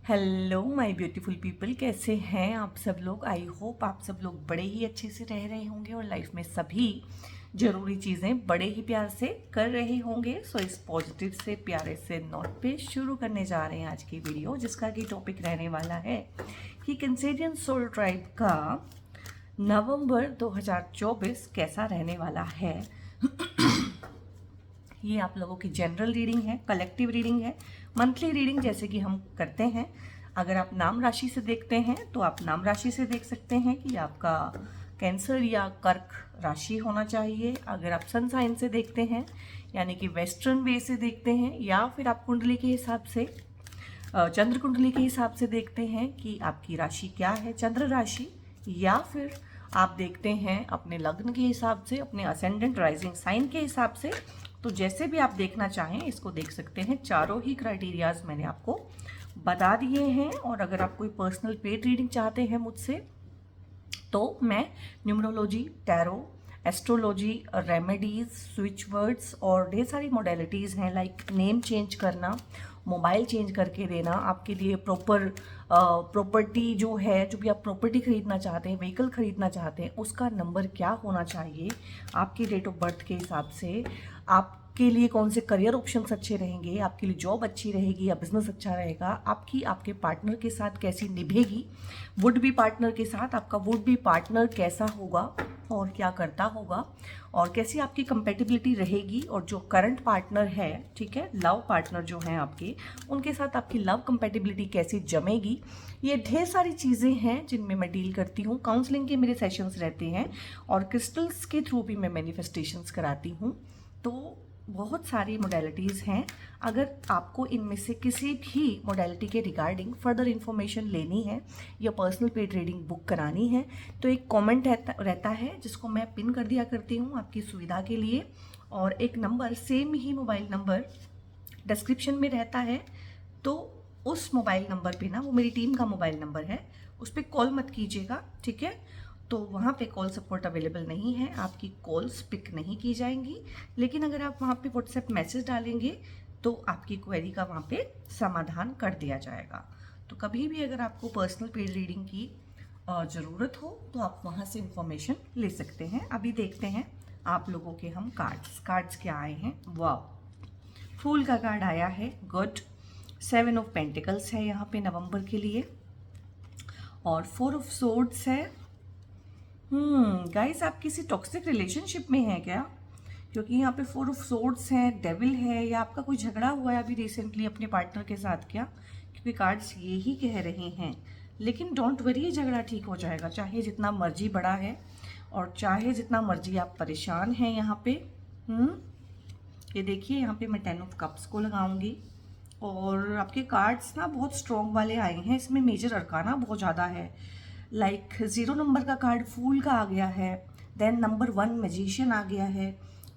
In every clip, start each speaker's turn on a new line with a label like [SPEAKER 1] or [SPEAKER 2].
[SPEAKER 1] Hello my beautiful people, कैसे हैं आप सब लोग। आई होप आप सब लोग बड़े ही अच्छे से रह रहे होंगे और लाइफ में सभी ज़रूरी चीज़ें बड़े ही प्यार से कर रहे होंगे। सो इस पॉजिटिव से प्यारे से नोट पे शुरू करने जा रहे हैं आज की वीडियो, जिसका कि टॉपिक रहने वाला है कि कैंसेरियन सोल ट्राइब का नवंबर 2024 कैसा रहने वाला है। ये आप लोगों की जनरल रीडिंग है, कलेक्टिव रीडिंग है, मंथली रीडिंग जैसे कि हम करते हैं। अगर आप नाम राशि से देखते हैं तो आप नाम राशि से देख सकते हैं कि आपका कैंसर या कर्क राशि होना चाहिए। अगर आप सन साइन से देखते हैं यानी कि वेस्टर्न वे से देखते हैं, या फिर आप कुंडली के हिसाब से चंद्र कुंडली के हिसाब से देखते हैं कि आपकी राशि क्या है, चंद्र राशि, या फिर आप देखते हैं अपने लग्न के हिसाब से, अपने असेंडेंट राइजिंग साइन के हिसाब से। तो जैसे भी आप देखना चाहें इसको देख सकते हैं। चारों ही क्राइटेरियाज मैंने आपको बता दिए हैं। और अगर आप कोई पर्सनल पेड रीडिंग चाहते हैं मुझसे तो मैं numerology, tarot, astrology, remedies, switch words और ढेर सारी मॉडलिटीज़ हैं, लाइक नेम चेंज करना, मोबाइल चेंज करके देना, आपके लिए प्रॉपर प्रॉपर्टी जो है, जो भी आप प्रॉपर्टी खरीदना चाहते हैं, व्हीकल खरीदना चाहते हैं, उसका नंबर क्या होना चाहिए आपकी डेट ऑफ बर्थ के हिसाब से, आपके लिए कौन से करियर ऑप्शंस अच्छे रहेंगे, आपके लिए जॉब अच्छी रहेगी या बिजनेस अच्छा रहेगा, आपके पार्टनर के साथ कैसी निभेगी, वुड बी पार्टनर के साथ आपका वुड बी पार्टनर कैसा होगा और क्या करता होगा, और कैसी आपकी कंपेटिबिलिटी रहेगी, और जो करंट पार्टनर है, ठीक है, लव पार्टनर जो हैं आपके, उनके साथ आपकी लव कंपेटिबिलिटी कैसी जमेगी। ये ढेर सारी चीज़ें हैं जिनमें मैं डील करती हूँ। काउंसलिंग के मेरे सेशंस रहते हैं और क्रिस्टल्स के थ्रू भी मैं मैनिफेस्टेशंस कराती हूँ। तो बहुत सारी मोडेलिटीज़ हैं। अगर आपको इनमें से किसी भी मोडेलिटी के रिगार्डिंग फर्दर इन्फॉर्मेशन लेनी है या पर्सनल पेड रीडिंग बुक करानी है तो एक कमेंट रहता है जिसको मैं पिन कर दिया करती हूँ आपकी सुविधा के लिए, और एक नंबर, सेम ही मोबाइल नंबर डिस्क्रिप्शन में रहता है। तो उस मोबाइल नंबर पे ना, वो मेरी टीम का मोबाइल नंबर है, उस पर कॉल मत कीजिएगा, ठीक है। तो वहाँ पे कॉल सपोर्ट अवेलेबल नहीं है, आपकी कॉल्स पिक नहीं की जाएंगी। लेकिन अगर आप वहाँ पे व्हाट्सएप मैसेज डालेंगे तो आपकी क्वेरी का वहाँ पे समाधान कर दिया जाएगा। तो कभी भी अगर आपको पर्सनल पेड रीडिंग की ज़रूरत हो तो आप वहाँ से इंफॉर्मेशन ले सकते हैं। अभी देखते हैं आप लोगों के हम कार्ड्स क्या आए हैं। वाह, फूल का कार्ड आया है, गुड। 7 ऑफ पेंटिकल्स है यहाँ पे नवंबर के लिए, और 4 ऑफ सोर्ड्स है। गाइस, आप किसी टॉक्सिक रिलेशनशिप में हैं क्या? क्योंकि यहाँ पे 4 ऑफ सोर्ड्स है, डेविल है, या आपका कोई झगड़ा हुआ है अभी रिसेंटली अपने पार्टनर के साथ क्या? क्योंकि कार्ड्स ये ही कह रहे हैं। लेकिन डोंट वरी, झगड़ा ठीक हो जाएगा, चाहे जितना मर्जी बड़ा है और चाहे जितना मर्जी आप परेशान हैं यहाँ पे। ये देखिए, यहाँ पे मैं 10 ऑफ कप्स को लगाऊंगी, और आपके कार्ड्स ना बहुत स्ट्रॉन्ग वाले आए हैं। इसमें मेजर अरकाना बहुत ज़्यादा है, लाइक 0 नंबर का कार्ड फूल का आ गया है, देन नंबर 1 मैजिशियन आ गया है,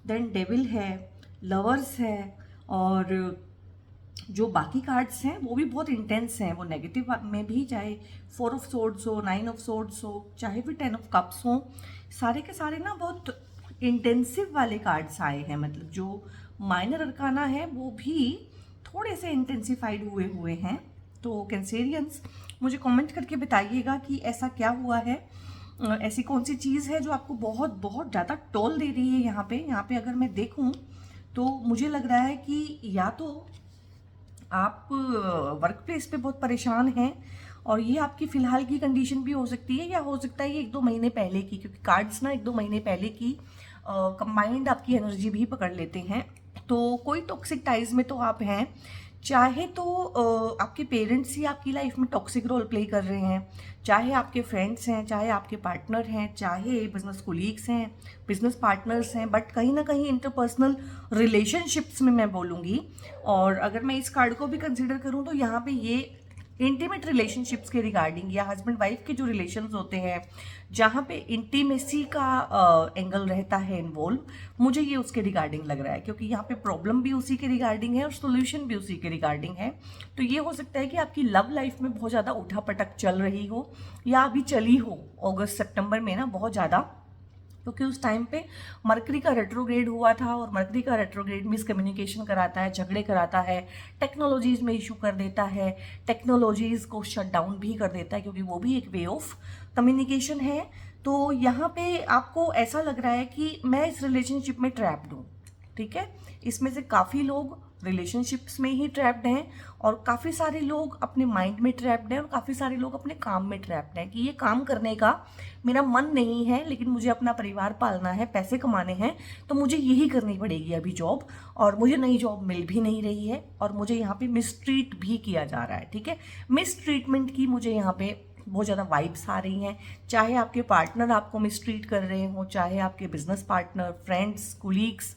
[SPEAKER 1] देन डेविल है, लवर्स है, और जो बाकी कार्ड्स हैं वो भी बहुत इंटेंस हैं। वो नेगेटिव में भी, चाहे 4 ऑफ सोर्ड्स हो, 9 ऑफ सोर्ड्स हो, चाहे फिर 10 ऑफ कप्स हो, सारे के सारे ना बहुत इंटेंसिव वाले कार्ड्स आए हैं। मतलब जो माइनर अरकाना है वो भी थोड़े से इंटेंसिफाइड हुए हैं। तो कैंसेरियंस, मुझे कमेंट करके बताइएगा कि ऐसा क्या हुआ है, ऐसी कौन सी चीज़ है जो आपको बहुत बहुत ज़्यादा टोल दे रही है। यहाँ पे अगर मैं देखूँ तो मुझे लग रहा है कि या तो आप वर्क प्लेस पे बहुत परेशान हैं, और ये आपकी फ़िलहाल की कंडीशन भी हो सकती है, या हो सकता है ये 1-2 महीने पहले की, क्योंकि कार्ड्स ना 1-2 महीने पहले की कंबाइंड आपकी एनर्जी भी पकड़ लेते हैं। तो कोई टॉक्सिक टाइज में तो आप हैं, चाहे तो आपके पेरेंट्स ही आपकी लाइफ में टॉक्सिक रोल प्ले कर रहे हैं, चाहे आपके फ्रेंड्स हैं, चाहे आपके पार्टनर हैं, चाहे बिजनेस कोलीग्स हैं, बिजनेस पार्टनर्स हैं, बट कहीं ना कहीं इंटरपर्सनल रिलेशनशिप्स में मैं बोलूँगी। और अगर मैं इस कार्ड को भी कंसिडर करूँ तो यहाँ पे ये इंटीमेट रिलेशनशिप्स के रिगार्डिंग, या हस्बैंड वाइफ के जो रिलेशंस होते हैं जहाँ पे इंटीमेसी का एंगल रहता है इन्वॉल्व, मुझे ये उसके रिगार्डिंग लग रहा है, क्योंकि यहाँ पे प्रॉब्लम भी उसी के रिगार्डिंग है और सोल्यूशन भी उसी के रिगार्डिंग है। तो ये हो सकता है कि आपकी लव लाइफ में बहुत ज़्यादा उठापटक चल रही हो, या अभी चली हो, अगस्त सितंबर में ना बहुत ज़्यादा क्योंकि उस टाइम पे मरकरी का रेट्रोग्रेड हुआ था, और मरकरी का रेट्रोग्रेड मिसकम्युनिकेशन कराता है, झगड़े कराता है, टेक्नोलॉजीज़ में इशू कर देता है, टेक्नोलॉजीज़ को शट डाउन भी कर देता है, क्योंकि वो भी एक वे ऑफ कम्युनिकेशन है। तो यहाँ पे आपको ऐसा लग रहा है कि मैं इस रिलेशनशिप में ट्रैप्ड हूँ, ठीक है। इसमें से काफ़ी लोग रिलेशनशिप्स में ही ट्रैप्ड हैं, और काफ़ी सारे लोग अपने माइंड में ट्रैप्ड हैं, और काफ़ी सारे लोग अपने काम में ट्रैप्ड हैं कि ये काम करने का मेरा मन नहीं है, लेकिन मुझे अपना परिवार पालना है, पैसे कमाने हैं, तो मुझे यही करनी पड़ेगी अभी जॉब, और मुझे नई जॉब मिल भी नहीं रही है, और मुझे यहाँ पे मिसट्रीट भी किया जा रहा है, ठीक है। मिसट्रीटमेंट की मुझे यहाँ पे बहुत ज़्यादा वाइब्स आ रही हैं, चाहे आपके पार्टनर आपको मिसट्रीट कर रहे हो, चाहे आपके business partner, friends, colleagues,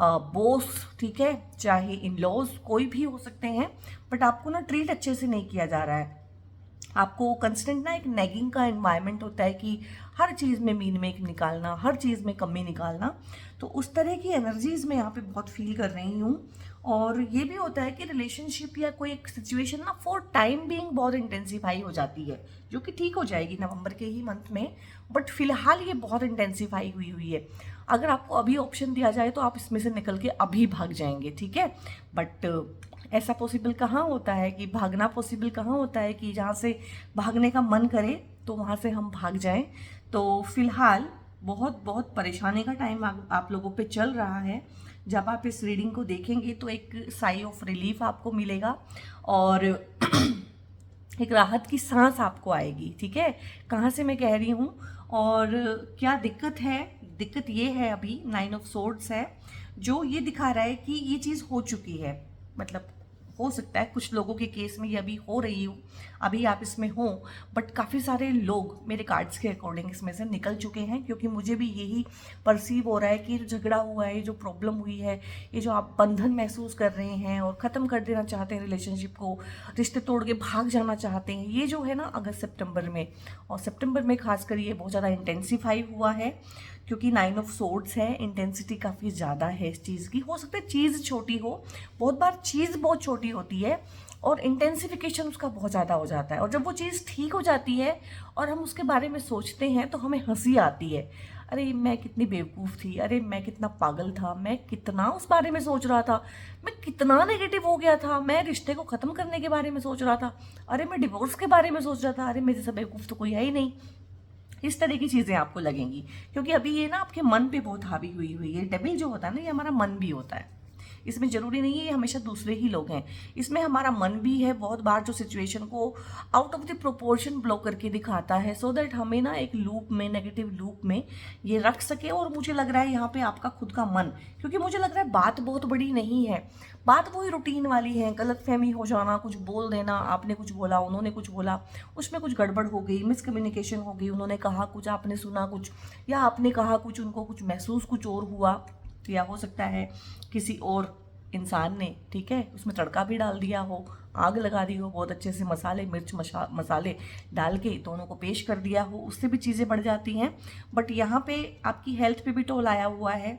[SPEAKER 1] boss, ठीक है, चाहे इन लॉज, कोई भी हो सकते हैं, बट आपको ना ट्रीट अच्छे से नहीं किया जा रहा है। आपको कंस्टेंट ना एक नैगिंग का एनवायरनमेंट होता है कि हर चीज़ में मीन मेक निकालना, हर चीज़ में कमी निकालना, तो उस तरह की एनर्जीज मैं यहाँ पे बहुत फील कर रही हूँ। और ये भी होता है कि रिलेशनशिप या कोई एक सिचुएशन ना फॉर टाइम बीइंग बहुत इंटेंसिफाई हो जाती है, जो कि ठीक हो जाएगी नवंबर के ही मंथ में, बट फिलहाल ये बहुत इंटेंसिफाई हुई है। अगर आपको अभी ऑप्शन दिया जाए तो आप इसमें से निकल के अभी भाग जाएंगे, ठीक है, बट ऐसा पॉसिबल कहाँ होता है कि भागना पॉसिबल कहाँ होता है कि जहाँ से भागने का मन करे तो वहाँ से हम भाग जाएं। तो फिलहाल बहुत बहुत परेशानी का टाइम आप लोगों पे चल रहा है। जब आप इस रीडिंग को देखेंगे तो एक साई ऑफ रिलीफ आपको मिलेगा, और एक राहत की सांस आपको आएगी, ठीक है। कहाँ से मैं कह रही हूँ और क्या दिक्कत है? दिक्कत ये है, अभी 9 ऑफ सोर्ड्स है, जो ये दिखा रहा है कि ये चीज़ हो चुकी है। मतलब हो सकता है कुछ लोगों के केस में ये अभी हो रही हो, अभी आप इसमें हो, बट काफ़ी सारे लोग मेरे कार्ड्स के अकॉर्डिंग इसमें से निकल चुके हैं, क्योंकि मुझे भी यही परसीव हो रहा है कि जो झगड़ा हुआ है, जो प्रॉब्लम हुई है, ये जो आप बंधन महसूस कर रहे हैं और ख़त्म कर देना चाहते हैं रिलेशनशिप को, रिश्ते तोड़ के भाग जाना चाहते हैं, ये जो है ना अगस्त सितंबर में, और सितंबर में खासकर ये बहुत ज़्यादा इंटेंसीफाई हुआ है, क्योंकि 9 ऑफ सोर्ड्स है, इंटेंसिटी काफ़ी ज़्यादा है इस चीज़ की। हो सकता है चीज़ छोटी हो, बहुत बार चीज़ बहुत छोटी होती है और इंटेंसिफिकेशन उसका बहुत ज़्यादा हो जाता है, और जब वो चीज़ ठीक हो जाती है और हम उसके बारे में सोचते हैं तो हमें हंसी आती है, अरे मैं कितनी बेवकूफ़ थी, अरे मैं कितना पागल था, मैं कितना उस बारे में सोच रहा था, मैं कितना नेगेटिव हो गया था, मैं रिश्ते को ख़त्म करने के बारे में सोच रहा था, अरे मैं डिवोर्स के बारे में सोच रहा था, अरे मेरे जैसा बेवकूफ़ तो कोई है ही नहीं। इस तरह की चीज़ें आपको लगेंगी, क्योंकि अभी ये ना आपके मन पे बहुत हावी हुई है। डेविल जो होता है ना, ये हमारा मन भी होता है, इसमें ज़रूरी नहीं है ये हमेशा दूसरे ही लोग हैं, इसमें हमारा मन भी है बहुत बार, जो सिचुएशन को out of the proportion blow करके दिखाता है, सो दैट हमें ना एक लूप में, नेगेटिव लूप में ये रख सके। और मुझे लग रहा है यहाँ पे आपका खुद का मन, क्योंकि मुझे लग रहा है बात बहुत बड़ी नहीं है, बात वही रूटीन वाली है, गलतफहमी हो जाना, कुछ बोल देना, आपने कुछ बोला, उन्होंने कुछ बोला, उसमें कुछ गड़बड़ हो गई, मिसकम्युनिकेशन हो गई, उन्होंने कहा कुछ, आपने सुना कुछ, या आपने कहा कुछ, उनको कुछ महसूस कुछ और हुआ, या हो सकता है किसी और इंसान ने, ठीक है, उसमें तड़का भी डाल दिया हो, आग लगा दी हो, बहुत अच्छे से मसाले, मिर्च मसाले डाल के दोनों को पेश कर दिया हो, उससे भी चीज़ें बढ़ जाती हैं। बट यहाँ पे आपकी हेल्थ पे भी टोल आया हुआ है,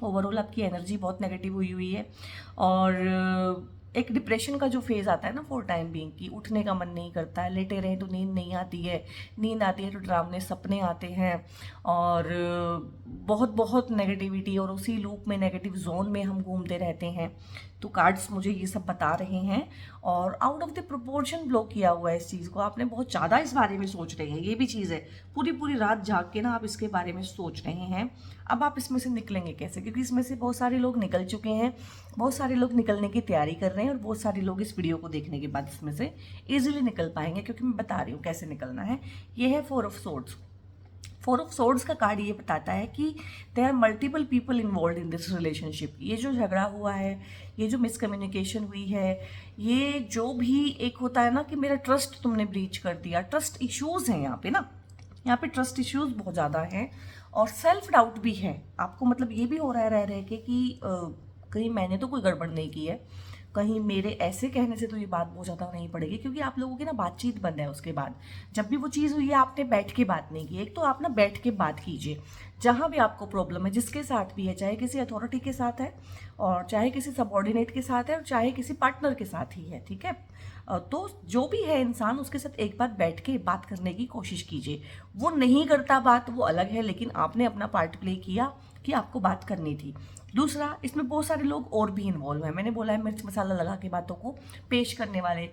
[SPEAKER 1] ओवरऑल आपकी एनर्जी बहुत नेगेटिव हुई है, और एक डिप्रेशन का जो फेज़ आता है ना फॉर टाइम बीइंग, की उठने का मन नहीं करता है, लेटे रहें तो नींद नहीं आती है, नींद आती है तो डरावने सपने आते हैं, और बहुत बहुत नेगेटिविटी, और उसी लूप में, नेगेटिव जोन में हम घूमते रहते हैं। तो कार्ड्स मुझे ये सब बता रहे हैं, और out of the proportion block किया हुआ है इस चीज़ को, आपने बहुत ज़्यादा इस बारे में सोच रहे हैं, ये भी चीज़ है, पूरी पूरी रात जाग के ना आप इसके बारे में सोच रहे हैं। अब आप इसमें से निकलेंगे कैसे? क्योंकि इसमें से बहुत सारे लोग निकल चुके हैं, बहुत सारे लोग निकलने की तैयारी कर रहे हैं, और बहुत सारे लोग इस वीडियो को देखने के बाद इसमें से ईजिली निकल पाएंगे, क्योंकि मैं बता रही हूँ कैसे निकलना है। ये है 4 ऑफ सोर्ड्स। 4 ऑफ सोर्ड्स का कार्ड ये बताता है कि there are multiple people involve in this relationship. ये जो झगड़ा हुआ है, ये जो मिसकम्युनिकेशन हुई है, ये जो भी एक होता है ना कि मेरा ट्रस्ट तुमने ब्रीच कर दिया, ट्रस्ट इश्यूज हैं यहाँ पे ना, यहाँ पे ट्रस्ट इश्यूज बहुत ज़्यादा हैं, और सेल्फ डाउट भी है आपको। मतलब ये भी हो रहा है रह रहे के कि कहीं मैंने तो कोई गड़बड़ नहीं की है, कहीं मेरे ऐसे कहने से तो ये बात बहुत ज़्यादा नहीं पड़ेगी, क्योंकि आप लोगों की ना बातचीत बंद है। उसके बाद जब भी वो चीज़ हुई है आपने बैठ के बात नहीं की। एक तो आप ना बैठ के बात कीजिए, जहाँ भी आपको प्रॉब्लम है, जिसके साथ भी है, चाहे किसी अथॉरिटी के साथ है और चाहे किसी सबॉर्डिनेट के साथ है और चाहे किसी पार्टनर के साथ ही है, ठीक है। तो जो भी है इंसान, उसके साथ एक बार बैठ के बात करने की कोशिश कीजिए। वो नहीं करता बात, वो अलग है, लेकिन आपने अपना पार्ट प्ले किया कि आपको बात करनी थी। दूसरा, इसमें बहुत सारे लोग और भी इन्वॉल्व हैं। मैंने बोला है मिर्च मसाला लगा के बातों को पेश करने वाले,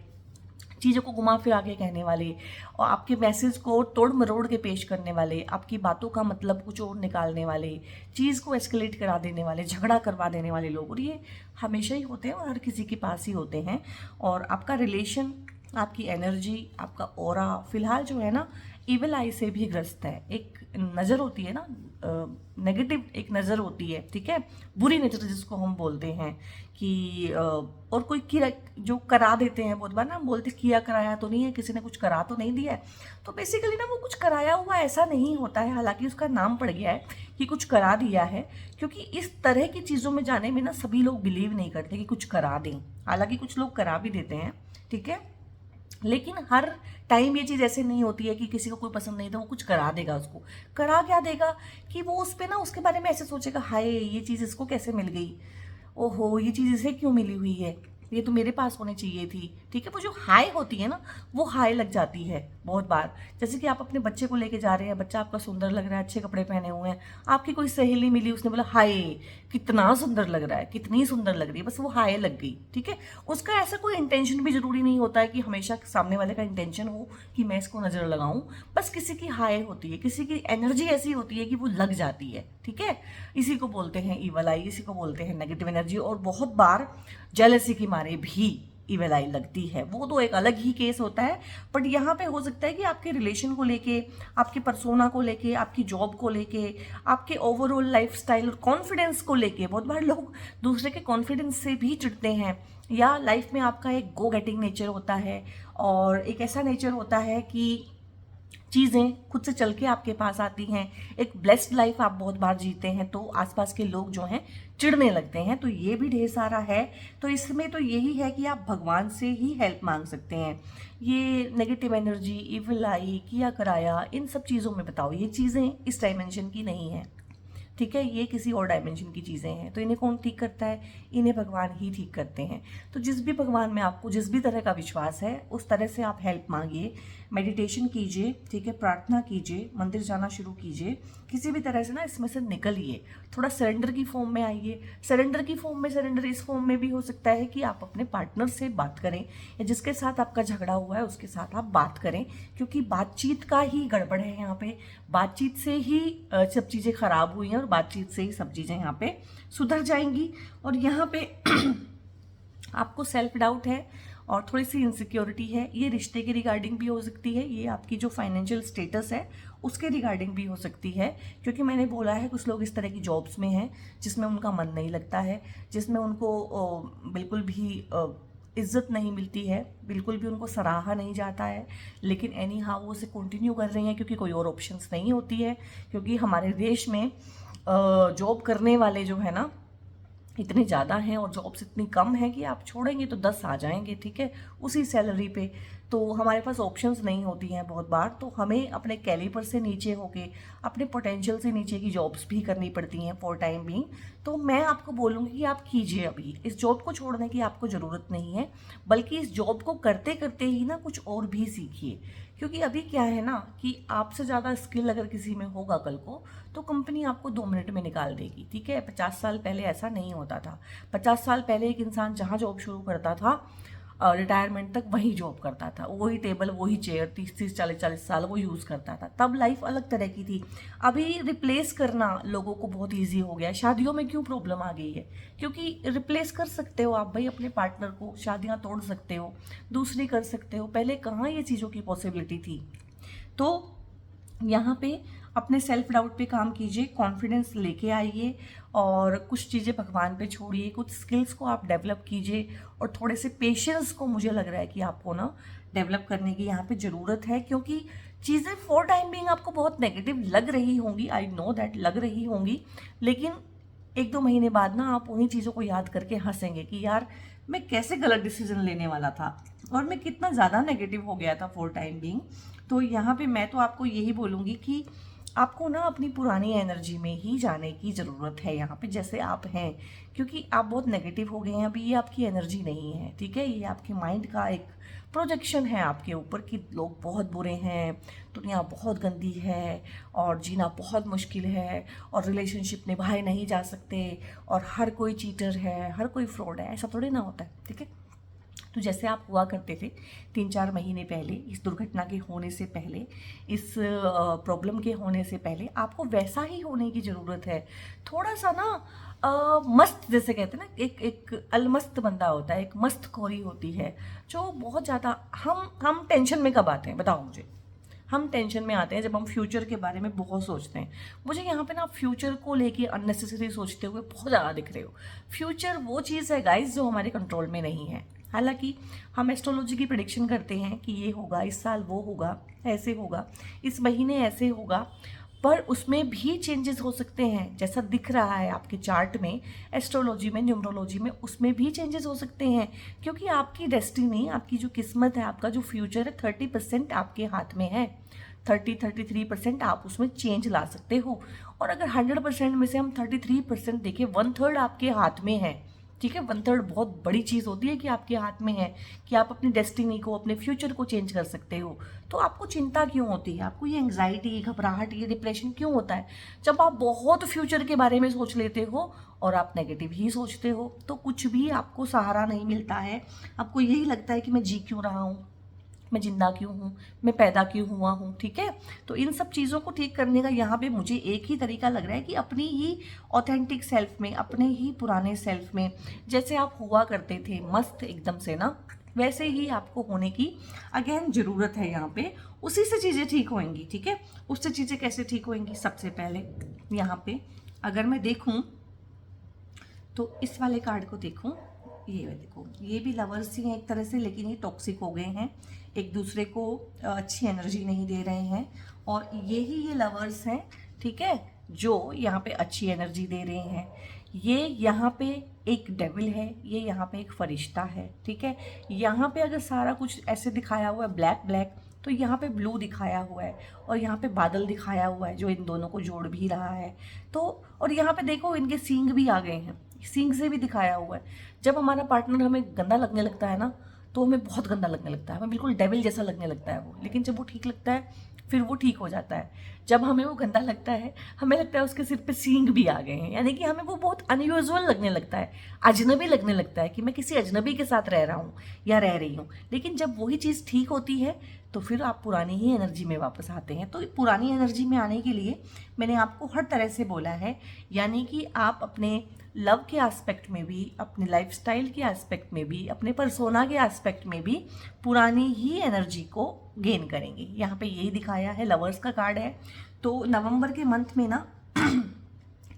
[SPEAKER 1] चीज़ों को घुमा फिरा के कहने वाले और आपके मैसेज को तोड़ मरोड़ के पेश करने वाले, आपकी बातों का मतलब कुछ और निकालने वाले, चीज़ को एस्केलेट करा देने वाले, झगड़ा करवा देने वाले लोग, और ये हमेशा ही होते हैं और हर किसी के पास ही होते हैं। और आपका रिलेशन, आपकी एनर्जी, आपका ऑरा फिलहाल जो है ना इविल आई से भी ग्रस्त है। एक नज़र होती है ना, नेगेटिव एक नज़र होती है, ठीक है, बुरी नज़र जिसको हम बोलते हैं कि और कोई किया जो करा देते हैं। बहुत बार ना हम बोलते किया कराया तो नहीं है, किसी ने कुछ करा तो नहीं दिया है। तो बेसिकली ना वो कुछ कराया हुआ ऐसा नहीं होता है, हालांकि उसका नाम पड़ गया है कि कुछ करा दिया है, क्योंकि इस तरह की चीज़ों में जाने में ना सभी लोग बिलीव नहीं करते कि कुछ करा दें। हालांकि कुछ लोग करा भी देते हैं, ठीक है, लेकिन हर टाइम ये चीज़ ऐसे नहीं होती है कि किसी को कोई पसंद नहीं तो वो कुछ करा देगा। उसको करा क्या देगा कि वो उस पर ना उसके बारे में ऐसे सोचेगा, हाय ये चीज़ इसको कैसे मिल गई, ओहो ये चीज़ इसे क्यों मिली हुई है, ये तो मेरे पास होनी चाहिए थी, ठीक है। वो जो हाय होती है ना, वो हाय लग जाती है बहुत बार। जैसे कि आप अपने बच्चे को लेके जा रहे हैं, बच्चा आपका सुंदर लग रहा है, अच्छे कपड़े पहने हुए हैं, आपकी कोई सहेली मिली, उसने बोला हाय कितना सुंदर लग रहा है, कितनी सुंदर लग रही है, बस वो हाय लग गई, ठीक है। उसका ऐसा कोई इंटेंशन भी जरूरी नहीं होता है कि हमेशा सामने वाले का इंटेंशन हो कि मैं इसको नजर लगाऊं, बस किसी की हाय होती है, किसी की एनर्जी ऐसी होती है कि वो लग जाती है, ठीक है। इसी को बोलते हैं ईवल आई, इसी को बोलते हैं नेगेटिव एनर्जी। और बहुत बार जेलसी के मारे भी ईवल आई लगती है, वो तो एक अलग ही केस होता है। बट यहाँ पे हो सकता है कि आपके रिलेशन को लेके, आपके पर्सोना को लेके, आपकी जॉब को लेके, आपके ओवरऑल लाइफस्टाइल और कॉन्फिडेंस को लेके, बहुत बार लोग दूसरे के कॉन्फिडेंस से भी चिढ़ते हैं। या लाइफ में आपका एक गो गेटिंग नेचर होता है और एक ऐसा नेचर होता है कि चीज़ें खुद से चल के आपके पास आती हैं, एक ब्लेस्ड लाइफ आप बहुत बार जीते हैं, तो आसपास के लोग जो हैं चिढ़ने लगते हैं। तो ये भी ढेर सारा है। तो इसमें तो यही है कि आप भगवान से ही हेल्प मांग सकते हैं। ये नेगेटिव एनर्जी, इविल आई, किया कराया, इन सब चीज़ों में बताओ, ये चीज़ें इस डायमेंशन की नहीं है, ठीक है, ये किसी और डायमेंशन की चीज़ें हैं। तो इन्हें कौन ठीक करता है? इन्हें भगवान ही ठीक करते हैं। तो जिस भी भगवान में आपको जिस भी तरह का विश्वास है, उस तरह से आप हेल्प मांगिए, मेडिटेशन कीजिए, ठीक है, प्रार्थना कीजिए, मंदिर जाना शुरू कीजिए, किसी भी तरह से ना इसमें से निकलिए, थोड़ा सरेंडर की फॉर्म में आइए। सरेंडर की फॉर्म में, सरेंडर इस फॉर्म में भी हो सकता है कि आप अपने पार्टनर से बात करें या जिसके साथ आपका झगड़ा हुआ है उसके साथ आप बात करें, क्योंकि बातचीत का ही गड़बड़ है यहाँ पे। बातचीत से ही सब चीज़ें खराब हुई हैं और बातचीत से ही सब चीज़ें यहाँ पे सुधर जाएंगी। और यहाँ पे आपको सेल्फ डाउट है और थोड़ी सी इनसिक्योरिटी है, ये रिश्ते के रिगार्डिंग भी हो सकती है, ये आपकी जो फाइनेंशियल स्टेटस है उसके रिगार्डिंग भी हो सकती है। क्योंकि मैंने बोला है कुछ लोग इस तरह की जॉब्स में हैं जिसमें उनका मन नहीं लगता है, जिसमें उनको बिल्कुल भी इज्जत नहीं मिलती है, बिल्कुल भी उनको सराहा नहीं जाता है, लेकिन एनी हाउ वो उसे कंटिन्यू कर रही हैं क्योंकि कोई और ऑप्शंस नहीं होती है। क्योंकि हमारे देश में जॉब करने वाले जो है ना इतने ज़्यादा हैं और जॉब्स इतनी कम है कि आप छोड़ेंगे तो 10 आ जाएंगे, ठीक है, उसी सैलरी पे। तो हमारे पास ऑप्शंस नहीं होती हैं बहुत बार, तो हमें अपने कैलिबर से नीचे होके, अपने पोटेंशियल से नीचे की जॉब्स भी करनी पड़ती हैं फॉर टाइम बीइंग। तो मैं आपको बोलूँगी कि आप कीजिए, अभी इस जॉब को छोड़ने की आपको ज़रूरत नहीं है, बल्कि इस जॉब को करते करते ही ना कुछ और भी सीखिए। क्योंकि अभी क्या है ना कि आपसे ज़्यादा स्किल अगर किसी में होगा कल को, तो कंपनी आपको 2 मिनट में निकाल देगी, ठीक है। 50 साल पहले ऐसा नहीं होता था। 50 साल पहले एक इंसान जहाँ जॉब शुरू करता था रिटायरमेंट तक वही जॉब करता था, वही टेबल, वही चेयर, 30-30, 40-40 साल वो यूज़ करता था। तब लाइफ अलग तरह की थी। अभी रिप्लेस करना लोगों को बहुत ईजी हो गया है। शादियों में क्यों प्रॉब्लम आ गई है? क्योंकि रिप्लेस कर सकते हो आप भाई अपने पार्टनर को, शादियाँ तोड़ सकते हो, दूसरी कर सकते हो। पहले कहाँ ये चीज़ों की पॉसिबिलिटी थी? तो यहाँ पे अपने सेल्फ डाउट पे काम कीजिए, कॉन्फिडेंस लेके आइए और कुछ चीज़ें भगवान पे छोड़िए, कुछ स्किल्स को आप डेवलप कीजिए और थोड़े से पेशेंस को मुझे लग रहा है कि आपको ना डेवलप करने की यहाँ पे ज़रूरत है। क्योंकि चीज़ें फॉर टाइम बीइंग आपको बहुत नेगेटिव लग रही होंगी, आई नो दैट लग रही होंगी, लेकिन 1-2 महीने बाद ना आप उन्हीं चीज़ों को याद करके हंसेंगे कि यार मैं कैसे गलत डिसीजन लेने वाला था और मैं कितना ज़्यादा नेगेटिव हो गया था फॉर टाइम बीइंग। तो यहाँ पे मैं तो आपको यही बोलूँगी कि आपको ना अपनी पुरानी एनर्जी में ही जाने की ज़रूरत है यहाँ पे, जैसे आप हैं, क्योंकि आप बहुत नेगेटिव हो गए हैं अभी। ये आपकी एनर्जी नहीं है, ठीक है। ये आपके माइंड का एक प्रोजेक्शन है आपके ऊपर कि लोग बहुत बुरे हैं, दुनिया बहुत गंदी है और जीना बहुत मुश्किल है और रिलेशनशिप निभाए नहीं जा सकते और हर कोई चीटर है, हर कोई फ्रॉड है। ऐसा थोड़ी ना होता है, ठीक है। तो जैसे आप हुआ करते थे 3-4 महीने पहले, इस दुर्घटना के होने से पहले, इस प्रॉब्लम के होने से पहले, आपको वैसा ही होने की ज़रूरत है। थोड़ा सा ना मस्त, जैसे कहते हैं ना, एक अलमस्त बंदा होता है, एक मस्त खोरी होती है जो बहुत ज़्यादा। हम टेंशन में कब आते हैं बताओ मुझे? हम टेंशन में आते हैं जब हम फ्यूचर के बारे में बहुत सोचते हैं। मुझे यहाँ पे ना फ्यूचर को लेके अननेसेसरी सोचते हुए बहुत ज़्यादा दिख रहे हो। फ्यूचर वो चीज़ है गाइस जो हमारे कंट्रोल में नहीं है। हालांकि हम एस्ट्रोलॉजी की प्रेडिक्शन करते हैं कि ये होगा, इस साल वो होगा, ऐसे होगा, इस महीने ऐसे होगा, पर उसमें भी चेंजेस हो सकते हैं। जैसा दिख रहा है आपके चार्ट में, एस्ट्रोलॉजी में, न्यूमरोलॉजी में, उसमें भी चेंजेस हो सकते हैं, क्योंकि आपकी डेस्टिनी, आपकी जो किस्मत है, आपका जो फ्यूचर है, 30% आपके हाथ में है। 33% आप उसमें चेंज ला सकते हो। और अगर 100% में से हम 33% देखें, 1/3 आपके हाथ में है, ठीक है। 1/3 बहुत बड़ी चीज़ होती है कि आपके हाथ में है कि आप अपनी डेस्टिनी को, अपने फ्यूचर को चेंज कर सकते हो। तो आपको चिंता क्यों होती है? आपको ये एंग्जाइटी, घबराहट, ये डिप्रेशन क्यों होता है? जब आप बहुत फ्यूचर के बारे में सोच लेते हो और आप नेगेटिव ही सोचते हो, तो कुछ भी आपको सहारा नहीं मिलता है। आपको यही लगता है कि मैं जी क्यों रहा हूँ, मैं जिंदा क्यों हूँ, मैं पैदा क्यों हुआ हूँ, ठीक है। तो इन सब चीज़ों को ठीक करने का यहाँ पे मुझे एक ही तरीका लग रहा है कि अपनी ही ऑथेंटिक सेल्फ में, अपने ही पुराने सेल्फ में, जैसे आप हुआ करते थे मस्त एकदम से ना, वैसे ही आपको होने की अगेन ज़रूरत है यहाँ पे। उसी से चीज़ें ठीक होंगी, ठीक है। उससे चीज़ें कैसे ठीक होंगी? सबसे पहले यहाँ पे अगर मैं देखूँ तो इस वाले कार्ड को देखूं, ये देखो, ये भी लवर्स ही हैं एक तरह से, लेकिन ये टॉक्सिक हो गए हैं, एक दूसरे को अच्छी एनर्जी नहीं दे रहे हैं। और ये लवर्स हैं, ठीक है, जो यहाँ पे अच्छी एनर्जी दे रहे हैं। ये यहाँ पे एक डेविल है, ये यहाँ पे एक फरिश्ता है, ठीक है। यहाँ पे अगर सारा कुछ ऐसे दिखाया हुआ है ब्लैक ब्लैक, तो यहाँ पे ब्लू दिखाया हुआ है और यहाँ पे बादल दिखाया हुआ है जो इन दोनों को जोड़ भी रहा है। तो और यहाँ पे देखो इनके सींग भी आ गए हैं, सींग से भी दिखाया हुआ है। जब हमारा पार्टनर हमें गंदा लगने लगता है ना, तो हमें बहुत गंदा लगने लगता है, हमें बिल्कुल डेविल जैसा लगने लगता है वो। लेकिन जब वो ठीक लगता है फिर वो ठीक हो जाता है। जब हमें वो गंदा लगता है, हमें लगता है उसके सिर पे सींग भी आ गए हैं, यानी कि हमें वो बहुत अनयूजुअल लगने लगता है, अजनबी लगने लगता है कि मैं किसी अजनबी के साथ रह रहा हूँ या रह रही हूँ। लेकिन जब वही चीज़ ठीक होती है तो फिर आप पुरानी ही एनर्जी में वापस आते हैं। तो पुरानी एनर्जी में आने के लिए मैंने आपको हर तरह से बोला है, यानी कि आप अपने लव के एस्पेक्ट में भी, अपने लाइफस्टाइल के एस्पेक्ट में भी, अपने पर्सोना के एस्पेक्ट में भी पुरानी ही एनर्जी को गेन करेंगे। यहाँ पे यही दिखाया है, लवर्स का कार्ड है। तो नवंबर के मंथ में ना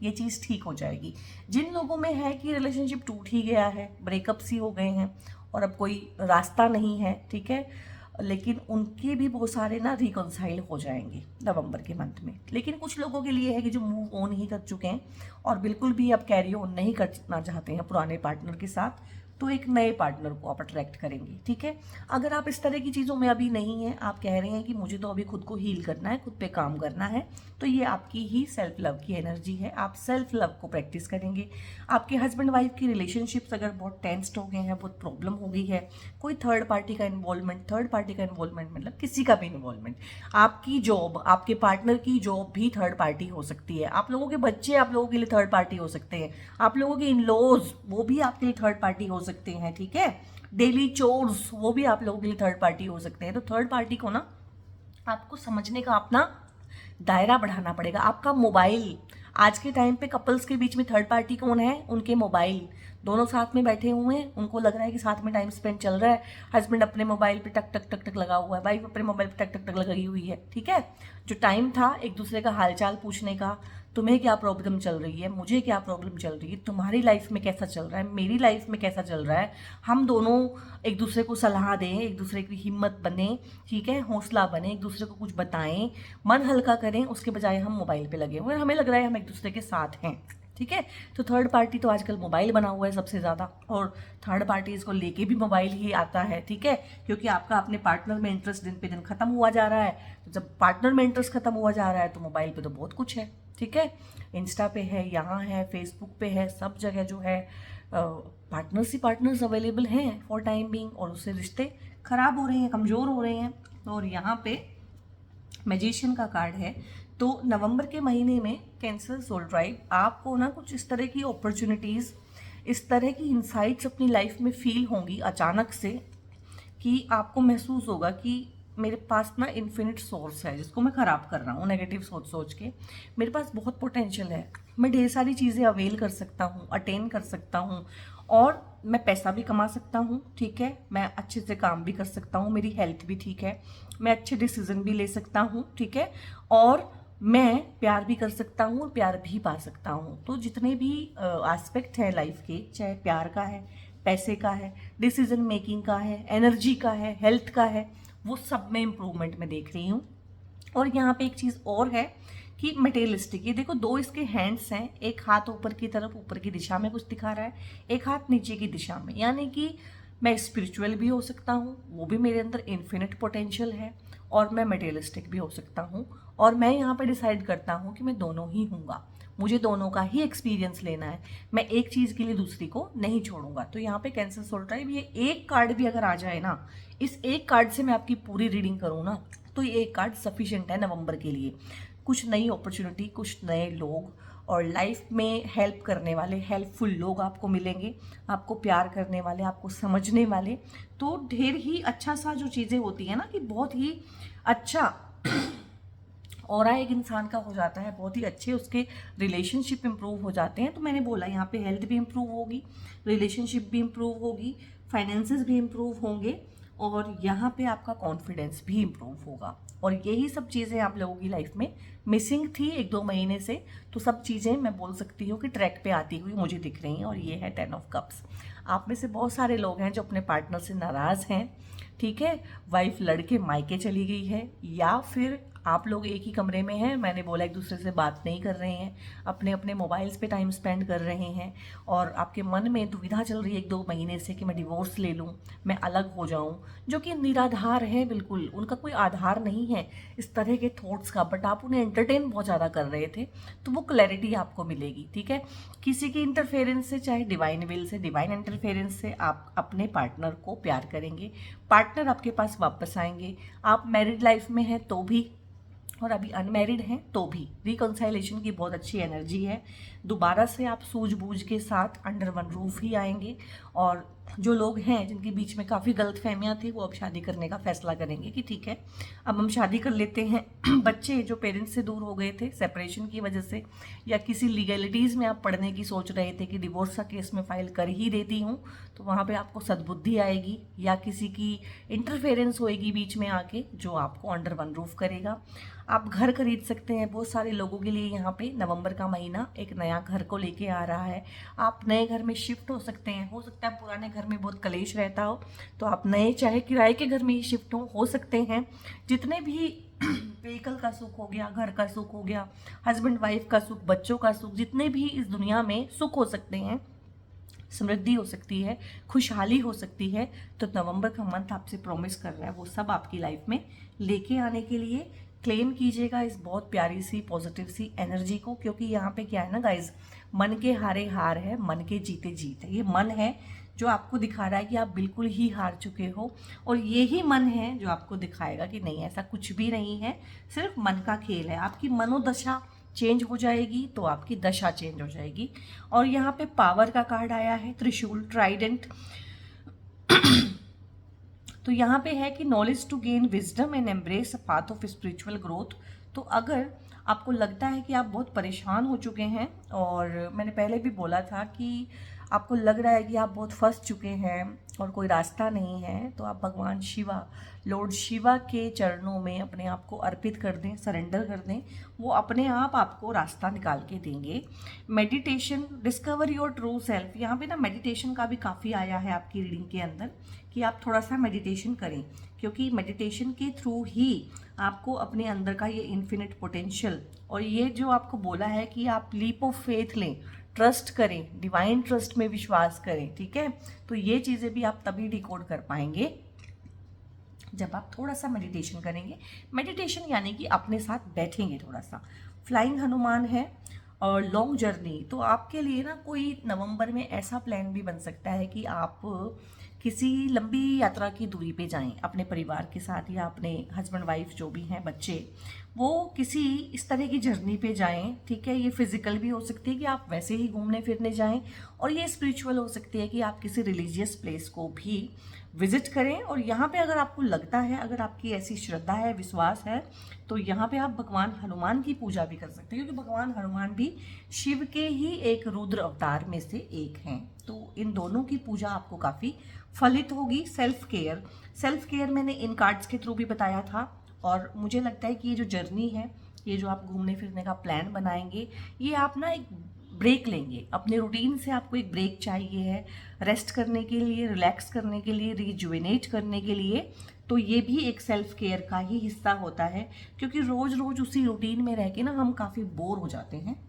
[SPEAKER 1] ये चीज़ ठीक हो जाएगी। जिन लोगों में है कि रिलेशनशिप टूट ही गया है, ब्रेकअप्स ही हो गए हैं और अब कोई रास्ता नहीं है, ठीक है, लेकिन उनके भी बहुत सारे ना रिकॉन्साइल हो जाएंगे नवंबर के मंथ में। लेकिन कुछ लोगों के लिए है कि जो मूव ऑन ही कर चुके हैं और बिल्कुल भी अब कैरी ऑन नहीं करना चाहते हैं पुराने पार्टनर के साथ, तो एक नए पार्टनर को आप अट्रैक्ट करेंगे, ठीक है। अगर आप इस तरह की चीज़ों में अभी नहीं हैं, आप कह रहे हैं कि मुझे तो अभी खुद को हील करना है, खुद पे काम करना है, तो ये आपकी ही सेल्फ लव की एनर्जी है। आप सेल्फ लव को प्रैक्टिस करेंगे। आपके हस्बैंड वाइफ की रिलेशनशिप्स अगर बहुत टेंस्ड हो गए हैं, बहुत प्रॉब्लम हो गई है, कोई थर्ड पार्टी का इन्वॉल्वमेंट मतलब किसी का भी इन्वॉल्वमेंट, आपकी जॉब, आपके पार्टनर की जॉब भी थर्ड पार्टी हो सकती है, आप लोगों के बच्चे आप लोगों के लिए थर्ड पार्टी हो सकते हैं, आप लोगों के इन लॉज वो भी आपके लिए थर्ड पार्टी हो सकते हैं, ठीक है। डेली चोर्स वो भी आप लोगों के लिए थर्ड पार्टी हो सकते हैं। तो थर्ड पार्टी को ना आपको समझने का अपना दायरा बढ़ाना पड़ेगा। आपका मोबाइल, आज के टाइम पे कपल्स के बीच में थर्ड पार्टी कौन है? उनके मोबाइल। दोनों साथ में बैठे हुए हैं, उनको लग रहा है कि साथ में टाइम स्पेंड चल रहा है। हस्बैंड अपने मोबाइल पे टक टक टक टक लगा हुआ है, वाइफ अपने मोबाइल पे टक टक टक लगी हुई है, ठीक है। जो टाइम था एक दूसरे का हालचाल पूछने का, तुम्हें क्या प्रॉब्लम चल रही है, मुझे क्या प्रॉब्लम चल रही है, तुम्हारी लाइफ में कैसा चल रहा है, मेरी लाइफ में कैसा चल रहा है, हम दोनों एक दूसरे को सलाह दें, एक दूसरे की हिम्मत बने, ठीक है, हौसला बने, एक दूसरे को कुछ बताएं, मन हल्का करें, उसके बजाय हम मोबाइल पे लगे हुए हैं। हमें लग रहा है हम एक दूसरे के साथ हैं, ठीक है। तो थर्ड पार्टी तो आजकल मोबाइल बना हुआ है सबसे ज़्यादा, और थर्ड पार्टीज को लेके भी मोबाइल ही आता है, ठीक है, क्योंकि आपका अपने पार्टनर में इंटरेस्ट दिन पे दिन खत्म हुआ जा रहा है। तो जब पार्टनर में इंटरेस्ट खत्म हुआ जा रहा है तो मोबाइल पे तो बहुत कुछ है, ठीक है, इंस्टा पे है, यहाँ है, फेसबुक पे है, सब जगह जो है पार्टनर्स ही पार्टनर्स अवेलेबल हैं फॉर टाइम बीइंग, और उससे रिश्ते खराब हो रहे हैं, कमज़ोर हो रहे हैं। और यहाँ पे मैजिशियन का कार्ड है। तो नवंबर के महीने में कैंसर सोल ट्राइब आपको ना कुछ इस तरह की अपॉर्चुनिटीज़, इस तरह की इंसाइट्स अपनी लाइफ में फील होंगी अचानक से, कि आपको महसूस होगा कि मेरे पास ना इन्फिनिट सोर्स है जिसको मैं ख़राब कर रहा हूँ नेगेटिव सोच सोच के। मेरे पास बहुत पोटेंशियल है, मैं ढेर सारी चीज़ें अवेल कर सकता हूँ, अटेन कर सकता हूँ, और मैं पैसा भी कमा सकता हूँ, ठीक है, मैं अच्छे से काम भी कर सकता हूँ, मेरी हेल्थ भी ठीक है, मैं अच्छे डिसीजन भी ले सकता हूँ, ठीक है, और मैं प्यार भी कर सकता हूँ और प्यार भी पा सकता हूँ। तो जितने भी एस्पेक्ट है लाइफ के, चाहे प्यार का है, पैसे का है, डिसीजन मेकिंग का है, एनर्जी का है, हेल्थ का है, वो सब में इम्प्रूवमेंट मैं देख रही हूँ। और यहाँ पे एक चीज़ और है कि मटेरियलिस्टिक, ये देखो दो इसके हैंड्स हैं, एक हाथ ऊपर की तरफ, ऊपर की दिशा में कुछ दिखा रहा है, एक हाथ नीचे की दिशा में, यानी कि मैं स्पिरिचुअल भी हो सकता हूँ, वो भी मेरे अंदर इन्फिनिट पोटेंशियल है, और मैं मटेरियलिस्टिक भी हो सकता हूँ, और मैं यहाँ पे डिसाइड करता हूँ कि मैं दोनों ही हूँगा, मुझे दोनों का ही एक्सपीरियंस लेना है, मैं एक चीज़ के लिए दूसरी को नहीं छोड़ूंगा। तो यहाँ पे कैंसर सोल ट्राइब, ये एक कार्ड भी अगर आ जाए ना, इस एक कार्ड से मैं आपकी पूरी रीडिंग करूँ ना, तो ये एक कार्ड सफिशिएंट है नवंबर के लिए। कुछ नई अपॉर्चुनिटी, कुछ नए लोग और लाइफ में हेल्प करने वाले, हेल्पफुल लोग आपको मिलेंगे, आपको प्यार करने वाले, आपको समझने वाले। तो ढेर ही अच्छा सा जो चीज़ें होती है ना, कि बहुत ही अच्छा और एक इंसान का हो जाता है, बहुत ही अच्छे उसके रिलेशनशिप इंप्रूव हो जाते हैं। तो मैंने बोला यहाँ पे हेल्थ भी इंप्रूव होगी, रिलेशनशिप भी इंप्रूव होगी, फाइनेंसेस भी इंप्रूव होंगे, और यहाँ पे आपका कॉन्फिडेंस भी इंप्रूव होगा। और यही सब चीज़ें आप लोगों की लाइफ में मिसिंग थी 1-2 महीने से, तो सब चीज़ें मैं बोल सकती हूँ कि ट्रैक पे आती हुई मुझे दिख रही हैं। और ये है 10 ऑफ कप्स। आप में से बहुत सारे लोग हैं जो अपने पार्टनर से नाराज़ हैं, ठीक है, वाइफ लड़के मायके चली गई है, या फिर आप लोग एक ही कमरे में हैं, मैंने बोला एक दूसरे से बात नहीं कर रहे हैं, अपने अपने मोबाइल्स पे टाइम स्पेंड कर रहे हैं, और आपके मन में दुविधा चल रही है 1-2 महीने से कि मैं डिवोर्स ले लूँ, मैं अलग हो जाऊँ, जो कि निराधार है, बिल्कुल उनका कोई आधार नहीं है इस तरह के थॉट्स का, बट आप उन्हें एंटरटेन बहुत ज़्यादा कर रहे थे। तो वो क्लैरिटी आपको मिलेगी, ठीक है, किसी की इंटरफेरेंस से, चाहे divine will say, divine interference से आप अपने पार्टनर को प्यार करेंगे, पार्टनर आपके पास वापस आएंगे। आप मैरिड लाइफ में हैं तो भी, और अभी अनमैरिड हैं तो भी, रिकंसाइलेशन की बहुत अच्छी एनर्जी है। दोबारा से आप सूझबूझ के साथ अंडर वन रूफ ही आएंगे, और जो लोग हैं जिनके बीच में काफ़ी गलतफहमियां थी, वो अब शादी करने का फैसला करेंगे कि ठीक है अब हम शादी कर लेते हैं। बच्चे जो पेरेंट्स से दूर हो गए थे सेपरेशन की वजह से, या किसी लीगलिटीज़ में आप पढ़ने की सोच रहे थे कि डिवोर्स का केस में फाइल कर ही देती हूँ, तो वहाँ पे आपको सद्बुद्धि आएगी, या किसी की इंटरफेरेंस होएगी बीच में आके जो आपको अंडर वन रूफ करेगा। आप घर खरीद सकते हैं, बहुत सारे लोगों के लिए यहाँ पे नवंबर का महीना एक नया घर को लेके आ रहा है। आप नए घर में शिफ्ट हो सकते हैं, हो सकता है पुराने घर में बहुत कलेश रहता हो, तो आप नए चाहे किराए के घर में ही शिफ्ट हो सकते हैं। जितने भी व्हीकल का सुख हो गया, घर का सुख हो गया, हस्बैंड वाइफ का सुख, बच्चों का सुख, जितने भी इस दुनिया में सुख हो सकते हैं, समृद्धि हो सकती है, खुशहाली हो सकती है, तो नवंबर का मंथ आपसे प्रॉमिस कर रहा है वो सब आपकी लाइफ में लेके आने के लिए। क्लेम कीजिएगा इस बहुत प्यारी सी पॉजिटिव सी एनर्जी को, क्योंकि यहाँ पे क्या है ना गाइज, मन के हारे हार है, मन के जीते जीत है। ये मन है जो आपको दिखा रहा है कि आप बिल्कुल ही हार चुके हो, और यही मन है जो आपको दिखाएगा कि नहीं, ऐसा कुछ भी नहीं है, सिर्फ मन का खेल है। आपकी मनोदशा चेंज हो जाएगी तो आपकी दशा चेंज हो जाएगी। और यहाँ पे पावर का कार्ड आया है, त्रिशूल, ट्राइडेंट। तो यहाँ पे है कि knowledge to gain wisdom and embrace a path of spiritual growth. तो अगर आपको लगता है कि आप बहुत परेशान हो चुके हैं, और मैंने पहले भी बोला था कि आपको लग रहा है कि आप बहुत फंस चुके हैं और कोई रास्ता नहीं है, तो आप भगवान शिवा, लॉर्ड शिवा के चरणों में अपने आप को अर्पित कर दें, सरेंडर कर दें, वो अपने आप आपको रास्ता निकाल के देंगे। Meditation, discover your true self, यहाँ पे ना मेडिटेशन का भी काफ़ी आया है आपकी रीडिंग के अंदर कि आप थोड़ा सा मेडिटेशन करें, क्योंकि मेडिटेशन के थ्रू ही आपको अपने अंदर का ये इन्फिनिट पोटेंशियल, और ये जो आपको बोला है कि आप लीप ऑफ फेथ लें, ट्रस्ट करें, डिवाइन ट्रस्ट में विश्वास करें, ठीक है। तो ये चीज़ें भी आप तभी डिकोड कर पाएंगे जब आप थोड़ा सा मेडिटेशन करेंगे। मेडिटेशन यानी कि अपने साथ बैठेंगे थोड़ा सा। फ्लाइंग हनुमान है और लॉन्ग जर्नी, तो आपके लिए ना कोई नवंबर में ऐसा प्लान भी बन सकता है कि आप किसी लंबी यात्रा की दूरी पे जाएं अपने परिवार के साथ, या अपने हस्बैंड वाइफ जो भी हैं, बच्चे, वो किसी इस तरह की जर्नी पे जाएं, ठीक है। ये फिजिकल भी हो सकती है कि आप वैसे ही घूमने फिरने जाएं, और ये स्पिरिचुअल हो सकती है कि आप किसी रिलीजियस प्लेस को भी विजिट करें। और यहाँ पे अगर आपको लगता है, अगर आपकी ऐसी श्रद्धा है, विश्वास है, तो यहाँ पे आप भगवान हनुमान की पूजा भी कर सकते हैं, क्योंकि भगवान हनुमान भी शिव के ही एक रुद्र अवतार में से एक हैं। तो इन दोनों की पूजा आपको काफ़ी फलित होगी। सेल्फ केयर मैंने इन कार्ड्स के थ्रू भी बताया था, और मुझे लगता है कि ये जो जर्नी है, ये जो आप घूमने फिरने का प्लान बनाएंगे, ये आप ना एक ब्रेक लेंगे अपने रूटीन से। आपको एक ब्रेक चाहिए है रेस्ट करने के लिए, रिलैक्स करने के लिए, रिजुविनेट करने के लिए। तो ये भी एक सेल्फ केयर का ही हिस्सा होता है, क्योंकि रोज रोज उसी रूटीन में रह के ना हम काफ़ी बोर हो जाते हैं।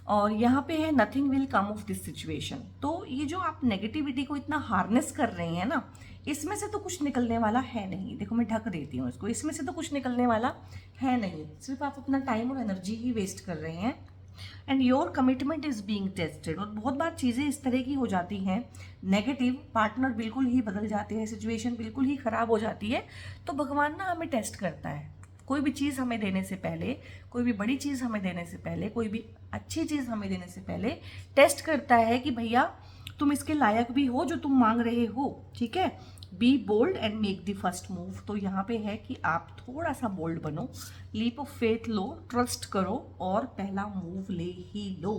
[SPEAKER 1] और यहाँ पे है nothing will come of this situation. तो ये जो आप नेगेटिविटी को इतना हार्नेस कर रहे हैं ना, इसमें से तो कुछ निकलने वाला है नहीं। देखो मैं ढक देती हूँ इसको, इसमें से तो कुछ निकलने वाला है नहीं, सिर्फ आप अपना टाइम और एनर्जी ही वेस्ट कर रहे हैं। And your commitment is being tested. और बहुत बार चीज़ें इस तरह की हो जाती हैं नेगेटिव, पार्टनर बिल्कुल ही बदल जाते हैं, सिचुएशन बिल्कुल ही ख़राब हो जाती है, तो भगवान ना हमें टेस्ट करता है। कोई भी चीज़ हमें देने से पहले, कोई भी बड़ी चीज़ हमें देने से पहले, कोई भी अच्छी चीज़ हमें देने से पहले टेस्ट करता है कि भैया तुम इसके लायक भी हो जो तुम मांग रहे हो, ठीक है। Be bold and make the first move. तो यहाँ पे है कि आप थोड़ा सा बोल्ड बनो, लीप ऑफ फेथ लो, ट्रस्ट करो और पहला मूव ले ही लो।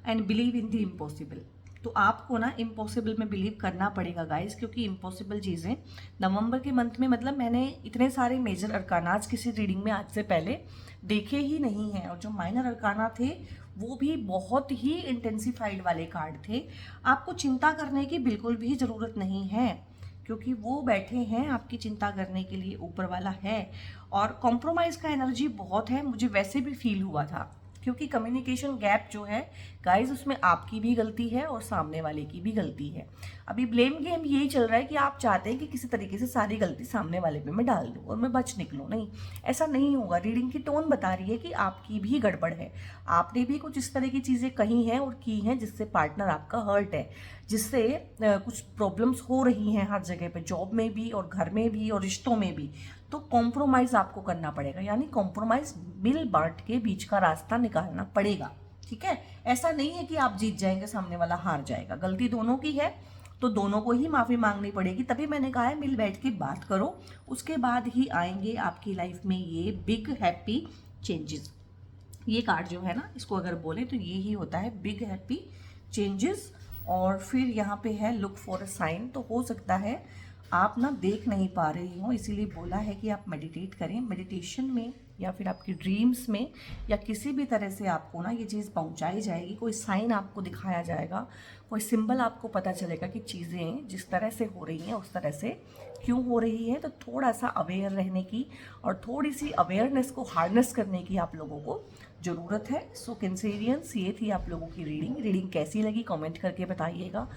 [SPEAKER 1] And believe in the impossible. तो आपको ना इम्पॉसिबल में बिलीव करना पड़ेगा गाइस, क्योंकि इम्पॉसिबल चीज़ें नवंबर के मंथ में, मतलब मैंने इतने सारे मेजर अरकानाज किसी रीडिंग में आज से पहले देखे ही नहीं हैं, और जो माइनर अरकाना थे वो भी बहुत ही इंटेंसिफाइड वाले कार्ड थे। आपको चिंता करने की बिल्कुल भी ज़रूरत नहीं है, क्योंकि वो बैठे हैं आपकी चिंता करने के लिए, ऊपर वाला है। और कॉम्प्रोमाइज़ का एनर्जी बहुत है, मुझे वैसे भी फील हुआ था, क्योंकि कम्युनिकेशन गैप जो है गाइस, उसमें आपकी भी गलती है और सामने वाले की भी गलती है। अभी ब्लेम गेम यही चल रहा है कि आप चाहते हैं कि किसी तरीके से सारी गलती सामने वाले पे मैं डाल दूं और मैं बच निकलूं। नहीं, ऐसा नहीं होगा। रीडिंग की टोन बता रही है कि आपकी भी गड़बड़ है, आपने भी कुछ इस तरह की चीज़ें कही हैं और की हैं जिससे पार्टनर आपका हर्ट है, जिससे कुछ प्रॉब्लम्स हो रही हैं हर जगह पे, जॉब में भी और घर में भी और रिश्तों में भी। तो कॉम्प्रोमाइज़ आपको करना पड़ेगा, यानी कॉम्प्रोमाइज़ मिल बांट के बीच का रास्ता निकालना पड़ेगा, ठीक है। ऐसा नहीं है कि आप जीत जाएंगे, सामने वाला हार जाएगा। गलती दोनों की है, तो दोनों को ही माफ़ी मांगनी पड़ेगी। तभी मैंने कहा है मिल बैठ के बात करो, उसके बाद ही आएंगे आपकी लाइफ में ये बिग हैप्पी चेंजेस। ये कार्ड जो है ना, इसको अगर बोले तो ये ही होता है, बिग हैप्पी चेंजेस। और फिर यहाँ पे है लुक फॉर अ साइन। तो हो सकता है आप ना देख नहीं पा रही हो, इसीलिए बोला है कि आप मेडिटेट करें। मेडिटेशन में या फिर आपकी ड्रीम्स में या किसी भी तरह से आपको ना ये चीज़ पहुंचाई जाएगी, कोई साइन आपको दिखाया जाएगा, कोई सिंबल आपको पता चलेगा कि चीज़ें जिस तरह से हो रही हैं उस तरह से क्यों हो रही है। तो थोड़ा सा अवेयर रहने की और थोड़ी सी अवेयरनेस को हार्नेस करने की आप लोगों को ज़रूरत है। सो कैंसेरियंस, ये थी आप लोगों की रीडिंग कैसी लगी कमेंट करके बताइएगा।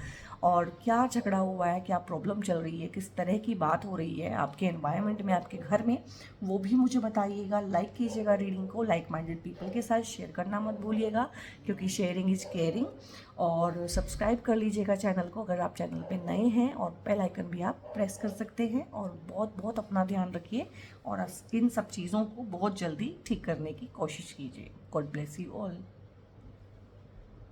[SPEAKER 1] और क्या झगड़ा हुआ है, क्या प्रॉब्लम चल रही है, किस तरह की बात हो रही है आपके एनवायरनमेंट में, आपके घर में, वो भी मुझे बताइएगा। लाइक कीजिएगा रीडिंग को, लाइक माइंडेड पीपल के साथ शेयर करना मत भूलिएगा, क्योंकि शेयरिंग इज़ केयरिंग। और सब्सक्राइब कर लीजिएगा चैनल को अगर आप चैनल पे नए हैं, और बेल आइकन भी आप प्रेस कर सकते हैं। और बहुत बहुत अपना ध्यान रखिए और इन सब चीज़ों को बहुत जल्दी ठीक करने की कोशिश कीजिए। God bless you all.